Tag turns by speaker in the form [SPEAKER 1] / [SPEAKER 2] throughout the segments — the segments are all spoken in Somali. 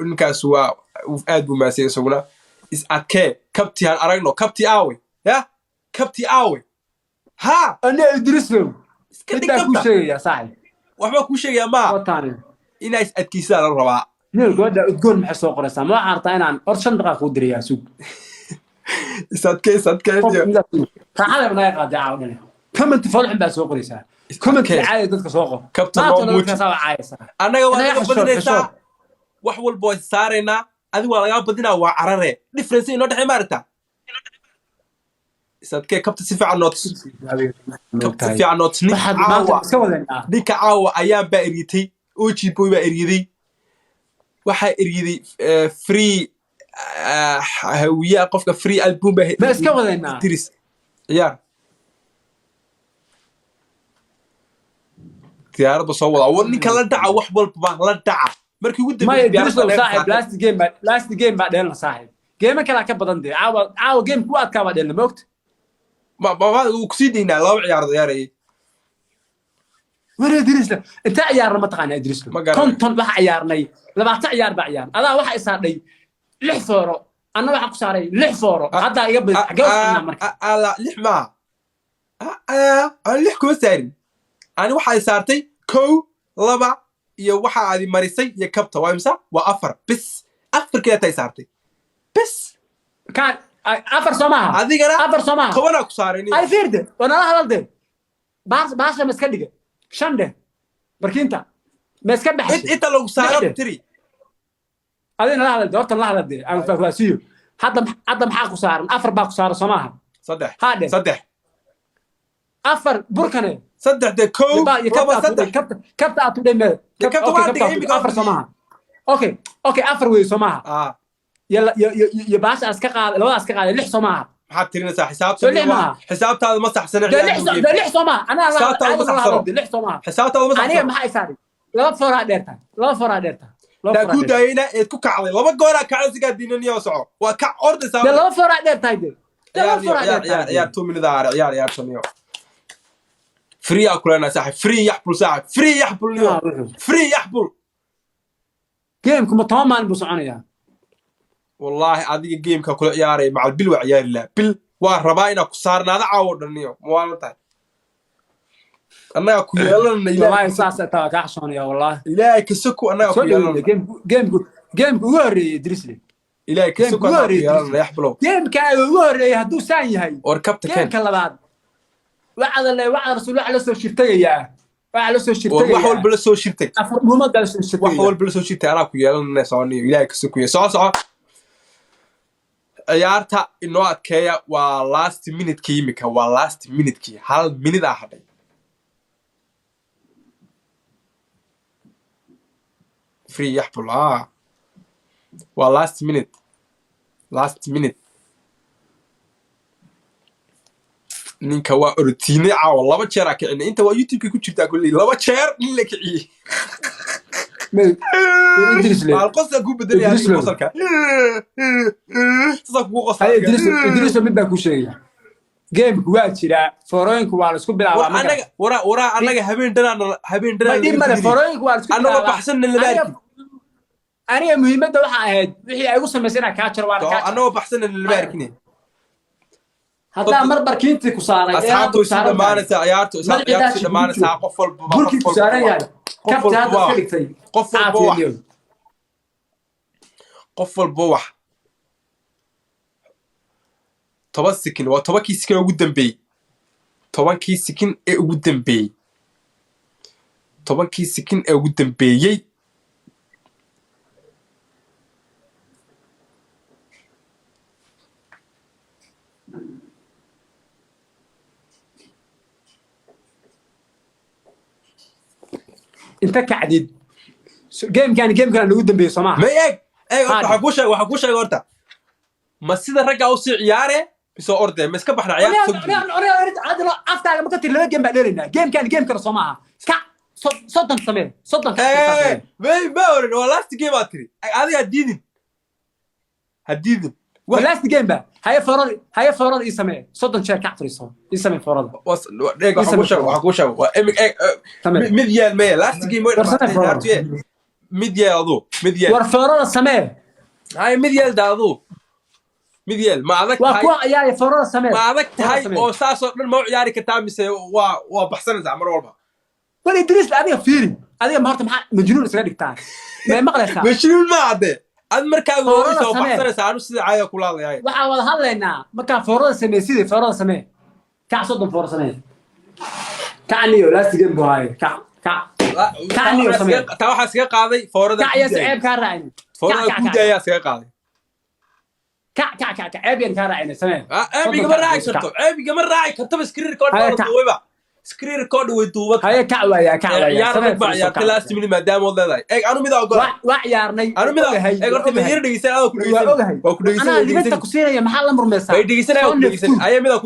[SPEAKER 1] ninkaas waa aad buu maasay isaguna is adkee kabti aan aragno kabti aawe ya kabti aawe ha
[SPEAKER 2] ana idrislow iska dhig ku sheegaya saaxib
[SPEAKER 1] waxba ku sheegaya ma inaa is adkiisa la rabaa
[SPEAKER 2] neel gooda udgoon maxay soo qoraysaa ma artaa inaan or 5 daqiiqo ku diriyaa suug
[SPEAKER 1] is adkee
[SPEAKER 2] taxada baa qaad caawin comment fadlan baa soo qoraysaa comment caadi dadka soo qor
[SPEAKER 1] kabta noo muujisaa anaga waa badinaysaa wax walba way saarayna adigu waa laga badinaa waa carare difference inoo dhaxay maarta isadkee kabta si fiican notes kabta fiican notes ninka caawa ayaa baa eriyay oji boy baa eriyay waxa eriyay free hawiya qofka free album baa
[SPEAKER 2] iska wadaynaa
[SPEAKER 1] diris ciyaar diyaarada soo wada war ninka la dhaca wax walba la dhaca markii ugu dambeeyay
[SPEAKER 2] diyaarada saaxib last game ba dheelna saaxib game kala ka badan de caawa game ku adka ba dheelna moogta
[SPEAKER 1] ma uu ku siidina laba ciyaar ciyaarayay
[SPEAKER 2] wara dirisla inta ciyaarna ma taqaan dirisla konton wax ciyaarnay 20 ciyaar ba ciyaar adaa waxa isaadhay 6 fooro anna waxa ku saaray 6 fooro hadda iga bad xagee marka
[SPEAKER 1] ala 6 ma 6 kuma saarin ani waxa isaartay 1 2 iyo waxa aad marisay iyo kabta waa imsa waa 4 bis 4 kee tay saartay bis
[SPEAKER 2] kan 4 Soomaha
[SPEAKER 1] adigana
[SPEAKER 2] 4 Soomaha
[SPEAKER 1] toban ku saareen
[SPEAKER 2] ay fiirde wana la hadalde baas ma iska dhiga shande barkinta ma iska baxay
[SPEAKER 1] inta lagu saaro tiri
[SPEAKER 2] adina la hadalde horta la hadalde aan faahfaasiyo hadda maxaa ku saaran 4 baa ku saaran Soomaha 3 4 burkane 3 de ko kabta aad u dheemay kabta Soomaha okay 4 way Soomaha يا باش اسكا لو اسكا 6 Soomaha
[SPEAKER 1] maxaad tirinaysaa xisaabtaada ma saxsana
[SPEAKER 2] ده 6 Soomaha ana la 6 Soomaha
[SPEAKER 1] xisaabtaada ma saxsana
[SPEAKER 2] aniga maxay saari laba foora dheerta
[SPEAKER 1] da ku daayina eed ku kacday laba goor kacday siga diinaniyo soco waa ka ordaysaa
[SPEAKER 2] laba foora dheertay laba foora dheertay
[SPEAKER 1] ya 2 minutes ciyaar samiyo free akulana saaxib free yaxbul saaxib free yaxbul
[SPEAKER 2] game kuma toomaan buu soconaya
[SPEAKER 1] والله adiga game-ka kula ciyaaray macal bil waa ciyaari la bil waa rabaa ina ku saarnaada caawo dhaniyo muwaalantay annaga ku yeelanay
[SPEAKER 2] ilaahay saasa taa ka xashoonaya wallahi
[SPEAKER 1] ilaahay kasoo annaga ku yeelanay
[SPEAKER 2] game ugu horeeyay Drisle
[SPEAKER 1] ilaahay kasoo annaga ku yeelanay yaxblo
[SPEAKER 2] game-ka ugu horeeyay haduu saan yahay
[SPEAKER 1] war kabta
[SPEAKER 2] game-ka labaad wacad rasuul wax la soo shirtagaya wax la soo shirtagaya
[SPEAKER 1] wax walba la soo shirtay
[SPEAKER 2] afar muumad la soo shirtay
[SPEAKER 1] wax walba la soo shirtay annaga ku yeelanay sooniyo ilaahay kasoo ku yeelanay ciyaarta inoo adkeeya waa last minute kiimika waa last minute ki hal minute ah hadhay free yaxbul waa last minute ninka waa ortiinay caawa 2 jeer ka kicin inta waa youtube ku jirtaa kulli 2 jeer in la kiciyay القصة كوب الدنيا هذه قصة
[SPEAKER 2] إدريس من باكو شيء جيم كواتي لا فورين كوال سكوب بلا
[SPEAKER 1] أنا ورا أنا هبين دنا
[SPEAKER 2] ما فورين كوال سكوب
[SPEAKER 1] أنا بحسن اللي بارك
[SPEAKER 2] أنا مهمة ده واحد وحي أقول سمسنا كاتشر وانا كاتشر
[SPEAKER 1] أنا بحسن اللي باركني
[SPEAKER 2] هذا مر بركينتي كسارة
[SPEAKER 1] أصحابه سيد مانس عيارته سيد مانس قفل
[SPEAKER 2] بركي كسارة يعني كابتن هذا خليك
[SPEAKER 1] قفل بوح طبعا سكين وطبعا كي سكين وجودن بي طبعا كي سكين وجودن بي طبعا كي سكين وجودن بي
[SPEAKER 2] انت كعديد جيم كان لو دنبي سماح
[SPEAKER 1] ما waxa ku sheeg horta ma sida ragga u sii ciyaare bisoo orday ma iska baxna ciyaar
[SPEAKER 2] adlo aftaaga ma ka tirlaa game baa dheerina game kan Soomaha ka soddon samee
[SPEAKER 1] way bawr waa last game atri adiga hadidin
[SPEAKER 2] last game ba هاي فرض يسمى صدق شركة عفريسون يسمى فرض
[SPEAKER 1] waxa ku sheeg مليان ما last game ميديال أضو ميديال
[SPEAKER 2] ورفورة السماء
[SPEAKER 1] هاي ميديال دا أضو ميديال ما عندك
[SPEAKER 2] وكوا يا فرورة السماء
[SPEAKER 1] ما عندك هاي أو ساسو ما عياري كتامي سي وبحسن زعمر والله
[SPEAKER 2] ولا إدريس هذه فيري هذه مهارة مجنون سكادك تاع ما مقلة
[SPEAKER 1] مجنون ما عده أنا مركز وريسه وبحسن سانو سيد عايا كل هذا هاي
[SPEAKER 2] وحاول هلا ما كان فرورة السماء سيدي فرورة السماء كعصد فرورة السماء كعنيو لا تجيب بهاي كعنيو السماء
[SPEAKER 1] تروح سيا قاضي فورة
[SPEAKER 2] كعيا سعيب كارعين
[SPEAKER 1] فورة كوديا سيا قاضي
[SPEAKER 2] عيب كان راعي السماء
[SPEAKER 1] عيب يقمر راعي كرتو عيب يقمر راعي كرتو سكرين ريكورد ويبا سكرين ريكورد ويدوبت
[SPEAKER 2] هي كعوة يا
[SPEAKER 1] يا رب يا كلاس من مدام والله اي انا ميدا اقول
[SPEAKER 2] وعيارني
[SPEAKER 1] انا ميدا اي قلت مهير دغيسان انا ku dhigeysan
[SPEAKER 2] انا اللي بدك كسيريا محل امر ميسا
[SPEAKER 1] اي dhigeysan اي ميدا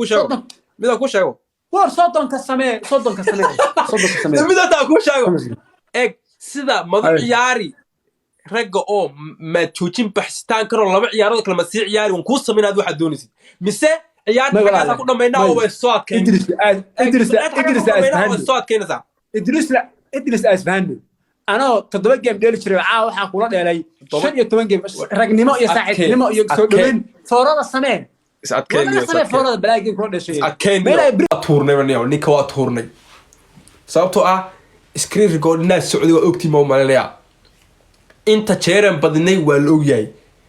[SPEAKER 1] ku sheego
[SPEAKER 2] war صوتك السماء
[SPEAKER 1] mid taa ku sheego eeg sida madax ciyaari ragga oo ma joojin baxstaan karo laba ciyaarood kala ma sii ciyaari uu ku sameeyay waxa doonaysid mise ciyaarta xagga ku dhameynaa oo way soo adkeen
[SPEAKER 2] إدريس أسفهاني أنا تضرب جيم ديل شري عاو حقولا ديلي شن يتوان جيم رجنيمو يساعد نيمو يكسودين فورا السماء
[SPEAKER 1] أكين
[SPEAKER 2] فورا بلاقي جيم كل شيء
[SPEAKER 1] أكين تورني من يوم نيكوا تورني سبتو سكرين ريكورد الناس السعودية وأكتي مو ماليا أنت شيرن بدني والأوجي